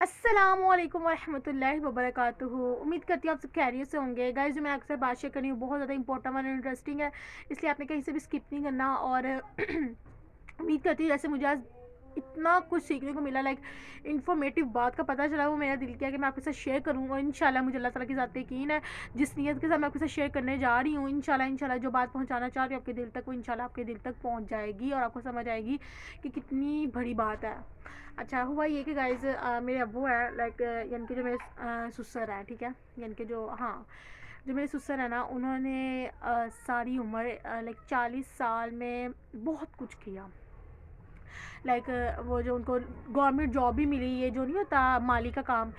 अस्सलामुअलैकुम वरहमतुल्लाहि वबरकातुहू। उम्मीद करती हूँ आप सब खैरियत से होंगे। गाइस, जो मैं अक्सर बात शेयर कर रही हूँ बहुत ज़्यादा इंपॉर्टेंट और इंटरेस्टिंग है, इसलिए आपने कहीं से भी स्किप नहीं करना। और उम्मीद करती हूँ जैसे मुझे आज इतना कुछ सीखने को मिला, लाइक इन्फॉर्मेटिव बात का पता चला, वो मेरा दिल किया कि मैं आपके साथ शेयर करूँ। और इंशाल्लाह मुझे अल्लाह ताला की ज़ात पे यकीन है, जिस नीयत के साथ मैं आपके साथ शेयर करने जा रही हूँ, इंशाल्लाह जो बात पहुँचाना चाह रही हूँ आपके दिल तक, वो इंशाल्लाह आपके दिल तक पहुँच जाएगी और आपको समझ आएगी कि कितनी बड़ी बात है। अच्छा, हुआ ये कि गाइज़, मेरे अब्बू है, लाइक यानी कि जो मेरे ससुर हैं, ठीक है, यानी कि जो, हाँ, जो मेरे ससुर है ना, उन्होंने सारी उम्र लाइक 40 साल में बहुत कुछ किया। लाइक वो जो उनको गवर्नमेंट जॉब भी मिली, ये जो नहीं होता माली का काम,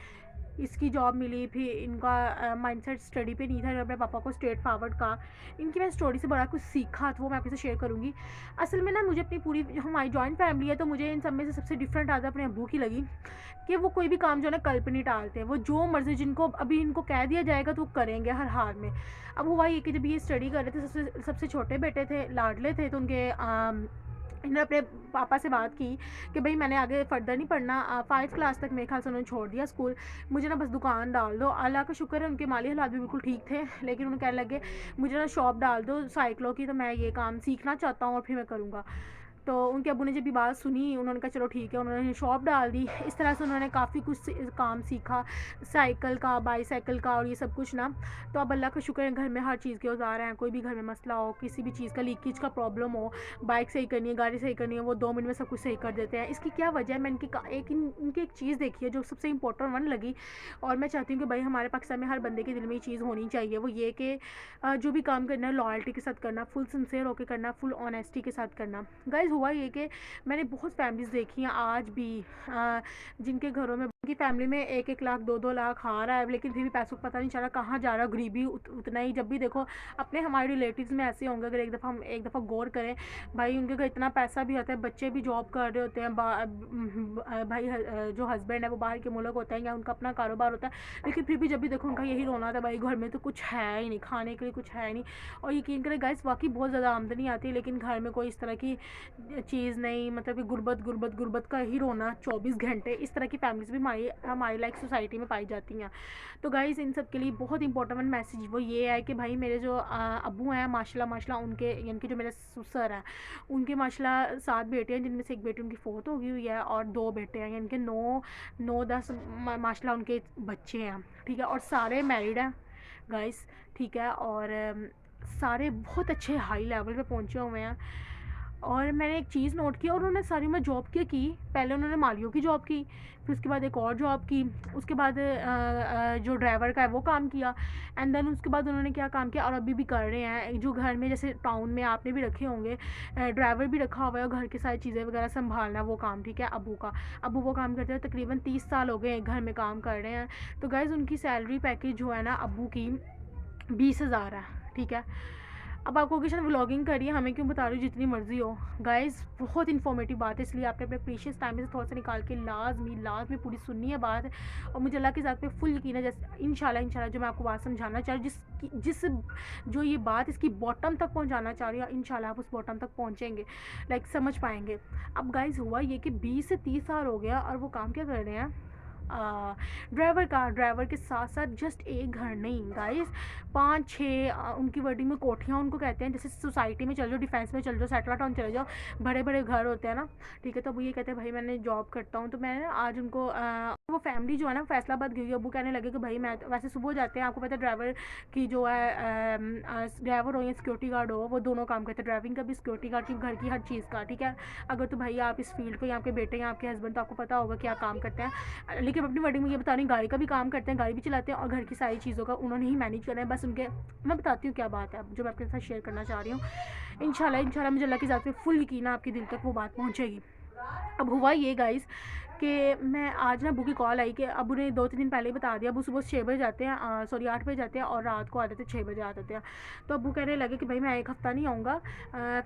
इसकी जॉब मिली। फिर इनका माइंडसेट स्टडी पे नहीं था, जो अपने पापा को स्ट्रेट फॉरवर्ड का। इनकी मैं स्टोरी से बड़ा कुछ सीखा, तो वो मैं आपके साथ शेयर करूँगी। असल में ना, मुझे अपनी पूरी, हमारी जॉइंट फैमिली है, तो मुझे इन सब में से सबसे डिफरेंट आदत अपने अब्बू की लगी कि वो कोई भी काम जो है ना कल पे नहीं टालते। वो जो मर्ज़ी, जिनको अभी इनको कह दिया जाएगा तो वो करेंगे हर हाल में। अब हुआ ये कि जब ये स्टडी कर रहे थे, सबसे सबसे छोटे बेटे थे, लाडले थे, तो उनके इन्होंने अपने पापा से बात की कि भाई मैंने आगे फर्दर नहीं पढ़ना, 5 क्लास तक मेरे ख्याल से उन्होंने छोड़ दिया स्कूल, मुझे ना बस दुकान डाल दो। अल्लाह का शुक्र है, उनके माली हालात भी बिल्कुल ठीक थे, लेकिन उन्होंने कहने लगे मुझे ना शॉप डाल दो साइकिलों की, तो मैं ये काम सीखना चाहता हूँ और फिर मैं करूँगा। तो उनके अब्बू ने जब ये बात सुनी, उन्होंने कहा चलो ठीक है, उन्होंने शॉप डाल दी। इस तरह से उन्होंने काफ़ी कुछ काम सीखा, साइकिल का, बाईसाइकिल का और ये सब कुछ ना। तो अब अल्लाह का शुक्र है, घर में हर चीज़ के औज़ार हैं। कोई भी घर में मसला हो, किसी भी चीज़ का लीकेज का प्रॉब्लम हो, बाइक सही करनी है, गाड़ी सही करनी है, वो 2 मिनट में सब कुछ सही कर देते हैं। इसकी क्या वजह है, मैं इनकी एक चीज़ देखी है जो सबसे इंपॉर्टेंट वन लगी, और मैं चाहती हूँ कि भाई हमारे पाकिस्तान में हर बंदे के दिल में ये चीज़ होनी चाहिए। वो ये कि जो भी काम करना है लॉयल्टी के साथ करना, फुल सिंसेयर होकर करना, फुल ऑनेस्टी के साथ करना। गाइज, हुआ ये कि मैंने बहुत फैमिलीज़ देखी हैं आज भी, जिनके घरों में, उनकी फैमिली में 1-1 लाख 2-2 लाख आ रहा है, लेकिन फिर भी पैसों का पता नहीं चल रहा कहाँ जा रहा है। गरीबी उतना ही, जब भी देखो अपने हमारे रिलेटिव्स में ऐसे होंगे, अगर एक दफ़ा गौर करें, भाई उनके घर इतना पैसा भी होता है, बच्चे भी जॉब कर रहे होते हैं, भाई जो हस्बैंड है वो बाहर के मुल्क होता है या उनका अपना कारोबार होता है, लेकिन फिर भी जब भी देखो उनका यही रोना था, भाई घर में तो कुछ है ही नहीं, खाने के लिए कुछ है ही नहीं। और यकीन करें गाइस, वाकई बहुत ज़्यादा आमदनी आती है, लेकिन घर में कोई इस तरह की चीज़ नहीं, मतलब कि गुर्बत गुर्बत गुर्बत का ही रोना 24 घंटे। इस तरह की फैमिलीज भी हमारी लाइक सोसाइटी में पाई जाती हैं। तो गाइस, इन सब के लिए बहुत इंपॉर्टेंट मैसेज वो ये है कि भाई मेरे जो अब्बू हैं, माशाल्लाह माशाल्लाह, उनके यानी कि जो मेरे ससुर हैं, उनके माशाल्लाह 7 बेटे हैं, जिनमें से एक बेटी उनकी फोत हो गई हुई है, और 2 बेटे हैं, यानी कि 9-10 माशाल्लाह उनके बच्चे हैं, ठीक है, और सारे मैरिड हैं गाइस, ठीक है। और सारे बहुत अच्छे हाई लेवल पे पहुंचे हुए हैं। और मैंने एक चीज़ नोट की, और उन्होंने सारी उम्र जॉब क्या की, पहले उन्होंने मालियों की जॉब की, फिर उसके बाद एक और जॉब की, उसके बाद जो ड्राइवर का है वो काम किया, एंड देन उसके बाद उन्होंने क्या काम किया, और अभी भी कर रहे हैं। जो घर में, जैसे टाउन में आपने भी रखे होंगे, ड्राइवर भी रखा हुआ है, और घर की सारी चीज़ें वगैरह संभालना, वो काम, ठीक है, अब्बू का। अब्बू वो काम करते हैं, तकरीबन 30 साल हो गए घर में काम कर रहे हैं। तो गाइज़, उनकी सैलरी पैकेज जो है ना अब्बू की 20,000 है, ठीक है। अब आपको कि शायद व्लॉगिंग करिए, हमें क्यों बता रही हूँ, जितनी मर्जी हो। गाइस, बहुत इन्फॉर्मेटिव बात है, इसलिए आपने अपने प्रीशियस टाइम में से थोड़ा सा निकाल के लाजमी लाजमी पूरी सुननी है बात। और मुझे अल्लाह के ज़ात पे फुल यकीन है, जैसे इंशाल्लाह जो मैं आपको बात समझाना चाह रही हूँ, जिस जो ये बात इसकी बॉटम तक पहुँचाना चाह रही हूँ, इंशाल्लाह आप उस बॉटम तक पहुँचेंगे, लाइक समझ पाएंगे। अब गाइस, हुआ ये कि 20 से 30 साल हो गया, और वो काम क्या कर रहे हैं, ड्राइवर के साथ साथ जस्ट एक घर नहीं गाइस, 5-6, उनकी वर्डिंग में कोठियाँ उनको कहते हैं। जैसे सोसाइटी में चल जाओ, डिफेंस में चल जाओ, सेटला टाउन चले जाओ, बड़े बड़े घर होते हैं ना, ठीक है। तो वो ये कहते हैं भाई मैंने जॉब करता हूँ, तो मैं आज उनको वो फैमिली जो है ना फैसलाबाद गई, अबू कहने लगे कि भाई मैं तो वैसे सुबह जाते हैं, आपको पता है ड्राइवर की जो है, ड्राइवर हो या सिक्योरिटी गार्ड हो, वो दोनों काम करते हैं, ड्राइविंग का भी, सिक्योरिटी गार्ड की, घर की हर चीज़ का, ठीक है। अगर तो भाई आप इस फील्ड को, या आपके बेटे या आपके हस्बैंड, तो आपको पता होगा क्या काम करते हैं, लेकिन अपनी वर्डिंग में ये बता रही हूँ, गाड़ी का भी काम करते हैं, गाड़ी भी चलाते हैं, और घर की सारी चीज़ों का उन्होंने ही मैनेज करना है। बस उनके, मैं बताती हूँ क्या बात है जो मैं आपके साथ शेयर करना चाह रही हूँ। इंशाल्लाह मुझे अल्लाह की ज़ात पे फुल यकीन है आपके दिल तक वो बात पहुँचेगी। अब हुआ ये गाइस कि मैं आज ना अबू की कॉल आई कि अबू ने 2-3 दिन पहले ही बता दिया, अबू सुबह 6 बजे जाते हैं, सॉरी 8 बजे जाते हैं, और रात को आते थे 6 बजे आते थे। तो अबू कहने लगे कि भाई मैं एक हफ़्ता नहीं आऊँगा,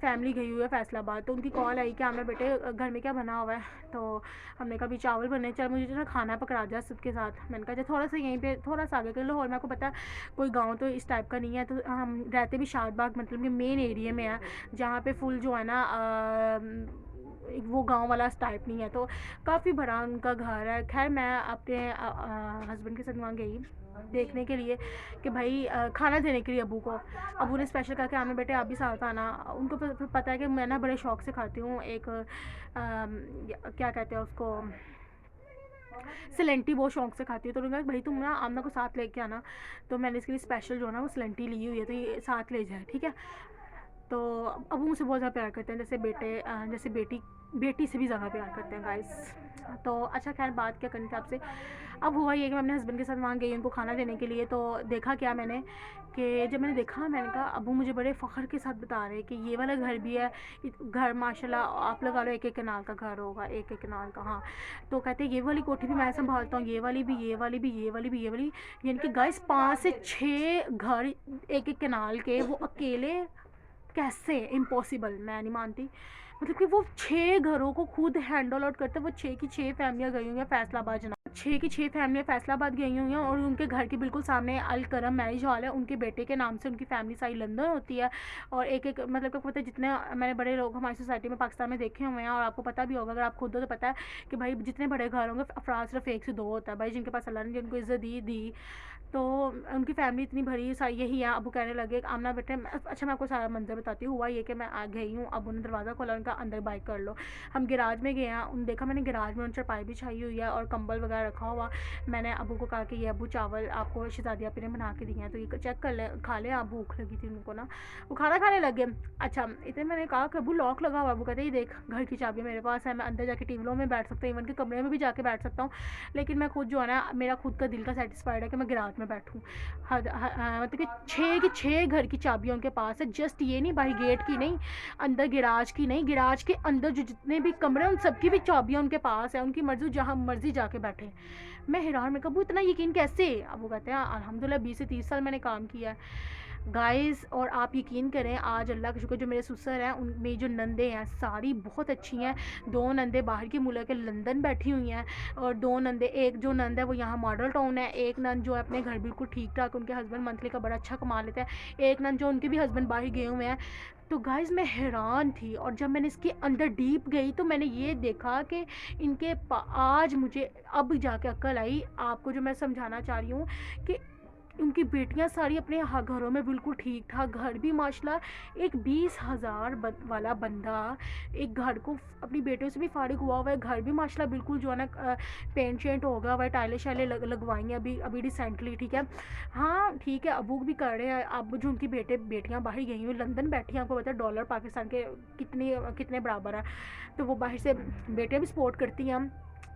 फैमिली गई हुई है फैसलाबाद। तो उनकी कॉल आई कि आमिर बेटे घर में क्या बना हुआ है, तो हमने कहा भी चावल बने, चल मुझे जो ना खाना पकड़ा दिया सबके साथ। मैंने कहा थोड़ा सा यहीं पे, थोड़ा सा आगे कर लो, और मेरे को पता है कोई गाँव तो इस टाइप का नहीं है, तो हम रहते भी शादबाग, मतलब कि मेन एरिया में है, जहाँ पे फुल जो है ना वो गांव वाला टाइप नहीं है, तो काफ़ी बड़ा उनका घर है। खैर मैं अपने हस्बैंड के साथ वहाँ गई देखने के लिए कि भाई खाना देने के लिए अबू को। अबू ने स्पेशल कहा कि आमिर बेटे आप भी साथ आना। उनको पता है कि मैं ना बड़े शौक से खाती हूँ एक क्या कहते हैं उसको, सिलेंटी बहुत शौक से खाती हूँ। तो उन्होंने कहा भाई तुम ना आमना को साथ लेके आना। तो मैंने इसके लिए स्पेशल जो है ना वो सिलेंटी ली हुई है, तो ये साथ ले जाए, ठीक है। तो अबू मुझसे बहुत ज़्यादा प्यार करते हैं, जैसे जैसे बेटी से भी ज़्यादा प्यार करते हैं गाइस। तो अच्छा खैर बात क्या करनी थी आपसे। अब हुआ ये कि मैं अपने हस्बैंड के साथ वहाँ गई उनको खाना देने के लिए। तो देखा क्या मैंने कि जब मैंने देखा, मैंने कहा अबू मुझे बड़े फ़ख्र के साथ बता रहे कि ये वाला घर भी है। घर माशाल्लाह आप लगा लो एक एक कनाल का घर होगा, एक एक कनाल का। हाँ, तो कहते हैं ये वाली कोठी भी मैं संभालता हूँ, ये वाली भी, ये वाली भी, ये वाली भी, ये वाली। यानी कि गाइस 5 से 6 घर एक एक कनाल के, वो अकेले कैसे? इम्पॉसिबल, मैं नहीं मानती। मतलब कि वो 6 घरों को खुद हैंडल आउट करते, वो 6 की 6 फैमिलियाँ गई हुई हैं फैसलाबाद जना, 6 की 6 फैमिलियाँ फैसलाबाद गई हुई हैं। और उनके घर के बिल्कुल सामने अल करम मैरिज हॉल है, उनके बेटे के नाम से उनकी फैमिली सारी लंदन होती है। और एक एक मतलब क्या पता है, जितने मैंने बड़े लोग हमारी सोसाइटी में पाकिस्तान में देखे हुए हैं, और आपको पता भी होगा अगर आप खुद हो तो पता है कि भाई जितने बड़े घर होंगे अफराज सिर्फ 1 से 2 होता है भाई, जिनके पास अल्लाह ने जिनको इज़्ज़त दी। तो उनकी फैमिली इतनी भरी सारी यही है। अबू कहने लगे आमना बेटे, अच्छा मैं आपको सारा मंजर बताती हूँ। हुआ ये कि मैं आ गई हूँ, अबू ने दरवाज़ा खोला, उनका अंदर बाइक कर लो। हम गैराज में गए हैं, उन देखा मैंने गैराज में उन चारपाई बिछाई हुई है और कंबल वगैरह रखा हुआ। मैंने अबू को कहा कि ये अबू चावल आपको शहजादी आपी ने बना के दिए हैं, तो ये चेक कर ले, खा ले आप, भूख लगी थी उनको ना। वो खाना खाने लगे। अच्छा इतने मैंने कहा कि अबू लॉक लगा हुआ। अबू कहते ये देख घर की चाबी मेरे पास है, मैं अंदर जाके टेबलों में बैठ सकता हूँ, इवन के कमरे में भी जाके बैठ सकता हूँ, लेकिन मैं खुद जो है ना मेरा खुद का दिल का सेटिस्फाइड है कि मैं गैराज में बैठूँ। मतलब कि 6 की 6 घर की चाबियाँ उनके पास है। जस्ट ये नहीं भाई गेट की नहीं, अंदर गैराज की नहीं, गैराज के अंदर जो जितने भी कमरे हैं उन सबकी भी चाबियाँ उनके पास है। उनकी मर्जी जहाँ मर्जी जाके बैठे। मैं हैरान, मैं कबू इतना यकीन कैसे? अब वो कहते हैं अल्हम्दुलिल्लाह 20 से 30 साल मैंने काम किया है गाइस। और आप यकीन करें आज अल्लाह का शुक्र जो मेरे ससुर हैं, उन मेरी जो नंदे हैं सारी बहुत अच्छी हैं। 2 नंदे बाहर की मुल्क के लंदन बैठी हुई हैं, और 2 नंदे, एक जो नंद है वो यहाँ मॉडल टाउन है, एक नंद जो है अपने घर बिल्कुल ठीक ठाक, उनके हस्बैंड मंथली का बड़ा अच्छा कमा लेते हैं, एक नंद जो उनके भी हस्बैंड बाहर गए हुए हैं। तो गाइस मैं हैरान थी, और जब मैंने इसके अंदर डीप गई तो मैंने ये देखा कि आज मुझे अब जाके अक्ल आई, आपको जो मैं समझाना चाह रही हूँ कि उनकी बेटियां सारी अपने घरों में बिल्कुल ठीक ठाक, घर भी माशाल्लाह। एक 20,000 वाला बंदा एक घर को अपनी बेटियों से भी फारिग हुआ है, घर भी माशाल्लाह बिल्कुल जो है ना पेंट शेंट हो गया हुआ है, टाइलें शाइलें लगवाई हैं अभी रिसेंटली, ठीक है। हाँ ठीक है, अबू भी कर रहे हैं। अब जो उनकी बेटियां बाहर गई हुई लंदन बैठी हैं, आपको पता है डॉलर पाकिस्तान के कितने कितने बराबर है, तो वो बाहर से बेटियां भी सपोर्ट करती हैं।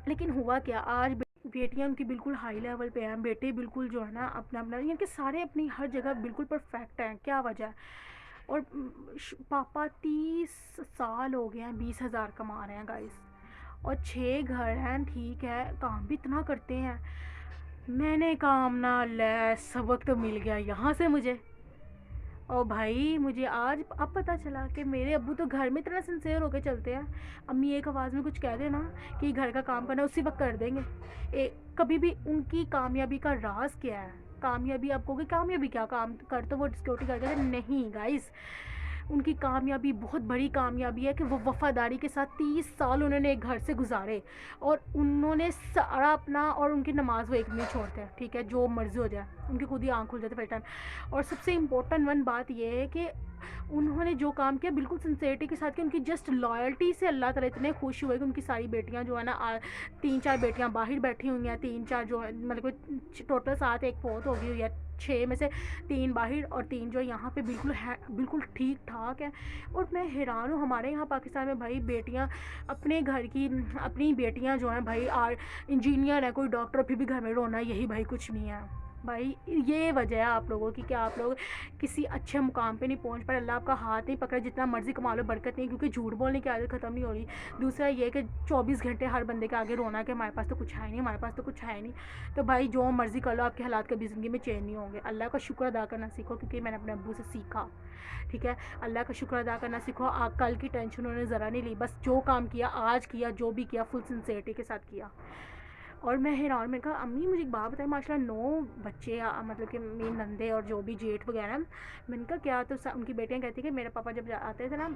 लेकिन हुआ क्या, आज बेटियां उनकी बिल्कुल हाई लेवल पे हैं, बेटे बिल्कुल जो है ना अपना अपना, यानी कि सारे अपनी हर जगह बिल्कुल परफेक्ट हैं। क्या वजह है? और पापा 30 साल हो गए हैं 20,000 कमा रहे हैं गाइस, और 6 घर हैं, ठीक है, काम भी इतना करते हैं। मैंने काम ना ले, सबक तो मिल गया यहाँ से मुझे। और भाई मुझे आज अब पता चला कि मेरे अब्बू तो घर में इतना सिंसेयर होकर चलते हैं। अम्मी एक आवाज़ में कुछ कह देना कि घर का काम करना उसी वक्त कर देंगे। कभी भी उनकी कामयाबी का राज क्या है? कामयाबी आप कहोगे कामयाबी क्या, काम कर तो वो सिक्योरिटी गार्ड करते नहीं गाइस। उनकी कामयाबी बहुत बड़ी कामयाबी है कि वो वफ़ादारी के साथ 30 साल उन्होंने एक घर से गुजारे, और उन्होंने सारा अपना, और उनकी नमाज़ वो एक नहीं छोड़ते हैं, ठीक है, जो मर्ज़ी हो जाए उनकी खुद ही आँख खुल जाती है टाइम। और सबसे इम्पोर्टेंट वन बात ये है कि उन्होंने जो काम किया बिल्कुल सिंसेरिटी के साथ, कि उनकी जस्ट लॉयल्टी से अल्लाह ताला इतने खुश हुए कि उनकी सारी बेटियां जो है ना 3-4 बेटियां बाहर बैठी हुई हैं, 3-4 जो है मतलब टोटल 7, एक फोर्थ हो गई हुई है, 6 में से 3 बाहर और 3 जो यहाँ पे बिल्कुल है, बिल्कुल ठीक ठाक है। और मैं हैरान हूँ, हमारे यहाँ पाकिस्तान में भाई बेटियाँ अपने घर की, अपनी बेटियाँ जो हैं भाई इंजीनियर है, कोई डॉक्टर, फिर भी घर में रोना यही भाई कुछ नहीं है। भाई ये वजह है आप लोगों की कि आप लोग किसी अच्छे मुकाम पे नहीं पहुंच पाए, अल्लाह आपका हाथ नहीं पकड़ा, जितना मर्जी कमा लो बरकत नहीं, क्योंकि झूठ बोलने की आदत ख़त्म नहीं हो रही। दूसरा ये कि 24 घंटे हर बंदे के आगे रोना कि हमारे पास तो कुछ है नहीं, हमारे पास तो कुछ है नहीं। तो भाई जो मर्ज़ी कर लो, आपके हालात कभी ज़िंदगी में चेंज नहीं होंगे। अल्लाह का शुक्र अदा करना सीखो, क्योंकि मैंने अपने अब्बू से सीखा, ठीक है। अल्लाह का शुक्र अदा करना सीखो। कल की टेंशन उन्होंने ज़रा नहीं ली, बस जो काम किया आज किया, जो भी किया फुल सिंसेरिटी के साथ किया। और मैं हैरान, मैंने कहा अम्मी मुझे एक बात बताएं, माशाल्लाह 9 बच्चे, मतलब कि मेरे नंदे और जो भी जेठ वगैरह। मैंने कहा क्या? तो उनकी बेटियां कहती कि मेरे पापा जब आते थे ना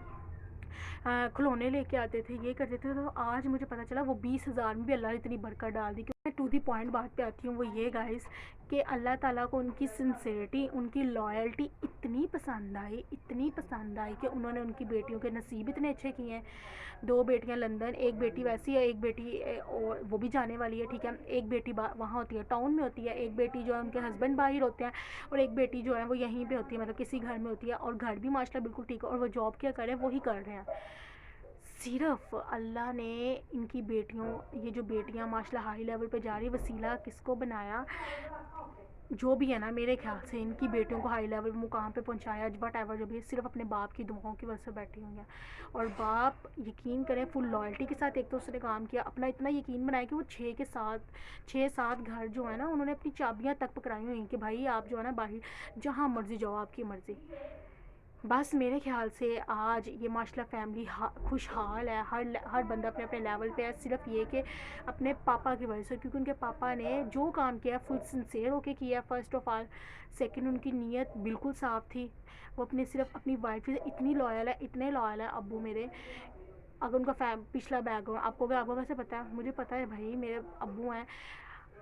खिलौने लेके आते थे, ये करते थे। तो आज मुझे पता चला वो 20,000 में भी अल्लाह ने इतनी बरकत डाल दी। मैं टू दी पॉइंट बात पे आती हूँ, वो ये गाइस कि अल्लाह ताला को उनकी सिंसेरिटी, उनकी लॉयल्टी इतनी पसंद आई कि उन्होंने उनकी बेटियों के नसीब इतने अच्छे किए हैं। 2 बेटियां लंदन, एक बेटी वैसी है, एक बेटी और वो भी जाने वाली है, ठीक है। एक बेटी वहाँ होती है, टाउन में होती है, एक बेटी जो है उनके हस्बैंड बाहर होते हैं, और एक बेटी जो है वो यहीं पे होती है, मतलब किसी घर में होती है, और घर भी माशाल्लाह बिल्कुल ठीक है, और वो जॉब क्या कर रहे हैं, वही कर रहे हैं। सिर्फ अल्लाह ने इनकी बेटियों, ये जो बेटियां माशाल्लाह हाई लेवल पे जा रही, वसीला किसको बनाया, जो भी है ना, मेरे ख्याल से इनकी बेटियों को हाई लेवल मुकाम पे पहुंचाया, वट एवर जो भी, सिर्फ अपने बाप की दुआओं की वजह से बैठी हुई हैं। और बाप यकीन करें फुल लॉयल्टी के साथ एक तो उसने काम किया, अपना इतना यकीन बनाया कि वो 6 सात घर जो है ना, उन्होंने अपनी चाबियां तक पकड़ाई हुई कि भाई आप जो है ना बाहर जहाँ मर्जी जाओ, आपकी मर्ज़ी। बस मेरे ख्याल से आज ये माशाल्लाह फैमिली खुशहाल है, हर बंदा अपने अपने लेवल पे है। सिर्फ ये कि अपने पापा की वजह से, क्योंकि उनके पापा ने जो काम किया फुल सिंसेयर होके किया फ़र्स्ट ऑफ़ ऑल। सेकंड, उनकी नीयत बिल्कुल साफ़ थी। वो सिर्फ अपनी वाइफ से इतने लॉयल है अब्बू मेरे। अगर उनका पिछला बैकग्राउंड आपको वैसे पता है, मुझे पता है भाई, मेरे अब्बू हैं।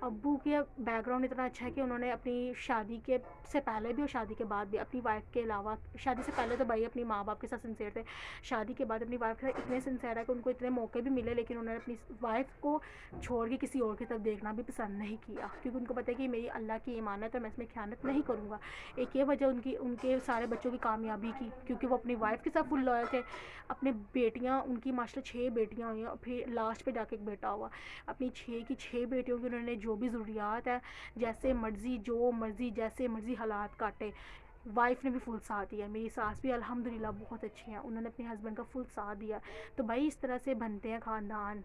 अब्बू के बैकग्राउंड इतना अच्छा है कि उन्होंने अपनी शादी के से पहले भी और शादी के बाद भी अपनी वाइफ के अलावा, शादी से पहले तो भाई अपनी माँ बाप के साथ सिंसेयर थे, शादी के बाद अपनी वाइफ के साथ इतने सिंसेयर है कि उनको इतने मौके भी मिले, लेकिन उन्होंने अपनी वाइफ को छोड़ के किसी और की तरफ देखना भी पसंद नहीं किया, क्योंकि उनको पता है कि मेरी अल्लाह की इमानत है, मैं इसमें ख़यानत नहीं करूँगा। एक ये वजह उनके सारे बच्चों की कामयाबी की, क्योंकि वो अपनी वाइफ के साथ फुल लॉयल थे। अपनी बेटियाँ, उनकी माशाल्लाह 6 बेटियाँ हुई, और फिर लास्ट पे जाके एक बेटा हुआ। अपनी 6 की 6 बेटियों की उन्होंने जो भी ज़रूरियात है, जैसे मर्ज़ी, जो मर्ज़ी, जैसे मर्ज़ी हालात काटे, वाइफ ने भी फुल साथ दिया। मेरी सास भी अल्हम्दुलिल्लाह बहुत अच्छी हैं, उन्होंने अपने हस्बैंड का फुल साथ दिया। तो भाई इस तरह से बनते हैं ख़ानदान,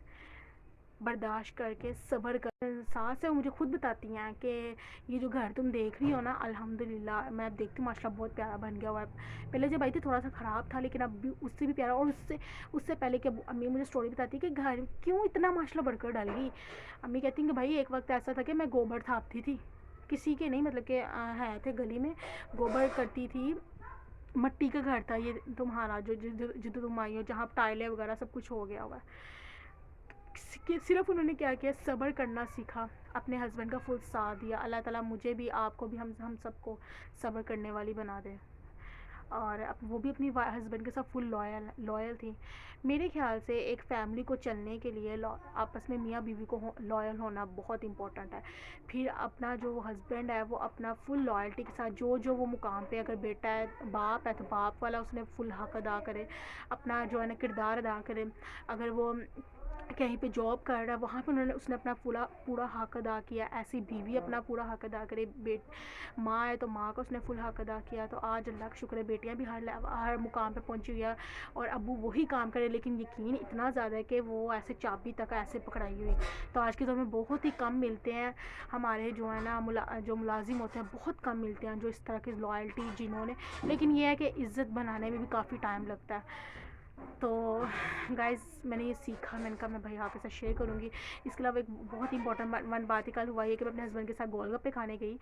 बर्दाश्त करके, सब्र कर। सास है मुझे खुद बताती हैं कि ये जो घर तुम देख रही हो ना, अल्हम्दुलिल्लाह मैं देखती हूँ माशाल्लाह बहुत प्यारा बन गया हुआ है। पहले जब आई थी थोड़ा सा ख़राब था, लेकिन अब भी उससे भी प्यारा। और उससे उससे पहले कि अम्मी मुझे स्टोरी बताती है कि घर क्यों इतना माशाल्लाह बढ़कर डाल गई। अम्मी कहती हैं कि भाई एक वक्त ऐसा था कि मैं गोबर थापती थी, किसी के नहीं, मतलब कि है थे गली में, गोबर करती थी। मट्टी का घर था ये तुम्हारा, जो जिधर तुम आई हो, जहाँ टाइलें वगैरह सब कुछ हो गया हुआ है। कि सिर्फ उन्होंने क्या किया, सब्र करना सीखा, अपने हस्बैंड का फुल साथ दिया। अल्लाह ताला मुझे भी, आपको भी, हम सबको सब्र करने वाली बना दे। और वो भी अपनी हस्बैंड के साथ फुल लॉयल थी। मेरे ख्याल से एक फ़ैमिली को चलने के लिए आपस में मियाँ बीवी को लॉयल होना बहुत इंपॉर्टेंट है। फिर अपना जो हस्बैंड है वो अपना फुल लॉयल्टी के साथ जो वो मुकाम पे, अगर बेटा है, बाप है, तो बाप वाला उसने फुल हक अदा करे, अपना जो है ना किरदार अदा करे। अगर वो कहीं पे जॉब कर रहा है, वहाँ पे उसने अपना पूरा हक अदा किया। ऐसी बीवी अपना पूरा हक अदा करे। माँ है तो माँ का उसने फुल हक अदा किया। तो आज अल्लाह का शुक्र है, बेटियाँ भी हर मुकाम पे पहुँची हुई है, और अब्बू वही काम करे, लेकिन यकीन इतना ज़्यादा है कि वो ऐसे चाबी तक ऐसे पकड़ाई हुई। तो आज के दौर में बहुत ही कम मिलते हैं हमारे जो है ना जो मुलाजिम होते हैं, बहुत कम मिलते हैं जो इस तरह की लॉयल्टी जिन्होंने। लेकिन ये है कि इज़्ज़त बनाने में भी काफ़ी टाइम लगता है। तो गाइज़ मैंने ये सीखा, मैंने कहा मैं भाई आपके साथ शेयर करूँगी। इसके अलावा एक बहुत ही इंपॉर्टेंट वन बात ही कल हुआ है कि मैं अपने हस्बैंड के साथ गोलगप्पे खाने गई।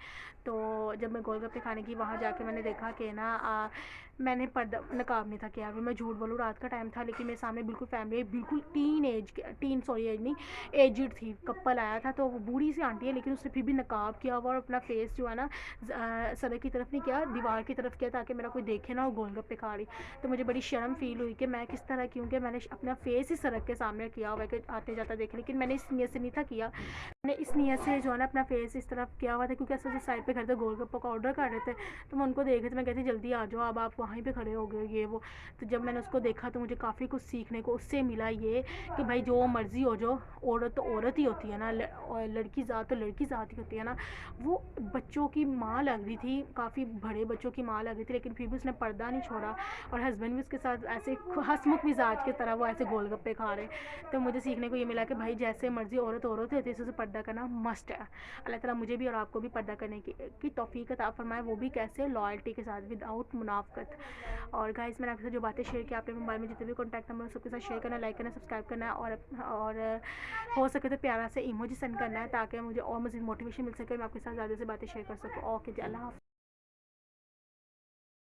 तो जब मैं गोलगप्पे खाने गई, वहाँ जाके मैंने देखा कि ना मैंने पर्दा नकाब नहीं था किया हुआ। मैं झूठ बोलूँ, रात का टाइम था, लेकिन मेरे सामने बिल्कुल फैमिली, बिल्कुल एज नहीं, एजिड थी, कपल आया था। तो वो बूढ़ी सी आंटी है, लेकिन उसने फिर भी नकाब किया हुआ, और अपना फेस जो है ना सड़क की तरफ नहीं किया, दीवार की तरफ किया, ताकि मेरा कोई देखे ना वो गोलगप्पे खा रही। तो मुझे बड़ी शर्म फील हुई कि मैं किस तरह की हूँ कि मैंने अपना फेस ही सड़क के सामने किया हुआ है कि आते जाता देखे। लेकिन मैंने इस नीयत से नहीं था किया, मैंने इस नीयत से जो है ना अपना फेस इस तरफ किया हुआ था, क्योंकि ऐसा जिस साइड पे खड़े थे गोलगप्पे का ऑर्डर कर रहे थे, तो मैं उनको देख रही थी। मैं कहती जल्दी आ जाओ, अब आप वहीं पे खड़े हो गए, ये वो। तो जब मैंने उसको देखा तो मुझे काफ़ी कुछ सीखने को उससे मिला, ये कि भाई जो मर्ज़ी हो, जो औरत तो औरत ही होती है ना, और लड़की ज़ात तो लड़की ज़ात ही होती है ना। वो बच्चों की माँ लग रही थी, काफ़ी बड़े बच्चों की माँ लग रही थी, लेकिन फिर भी उसने पर्दा नहीं छोड़ा, और हस्बैंड भी उसके साथ ऐसे हंसमुख मिजाज की तरह वो ऐसे गोलगप्पे खा रहे। तो मुझे सीखने को ये मिला कि भाई जैसे मर्ज़ी औरत होती है, इससे पर्दा करना मस्ट है। अल्लाह ताला मुझे भी और आपको भी पर्दा करने की तौफीक अता फरमाए, वो भी कैसे, लॉयल्टी के साथ, विदाउट मुनाफ़कत। और गाइस मैंने आपके साथ जो बातें शेयर की, आपने मोबाइल में जितने भी कॉन्टैक्ट नंबर सबके साथ शेयर करना, लाइक करना, सब्सक्राइब करना है, और हो सके तो प्यारा से इमोजी सेंड करना है, ताकि मुझे और मज़ीद मोटिवेशन मिल सके, मैं आपके साथ ज़्यादा से बातें शेयर कर सकूँ। ओके जी, अल्लाह हाफ़िज़।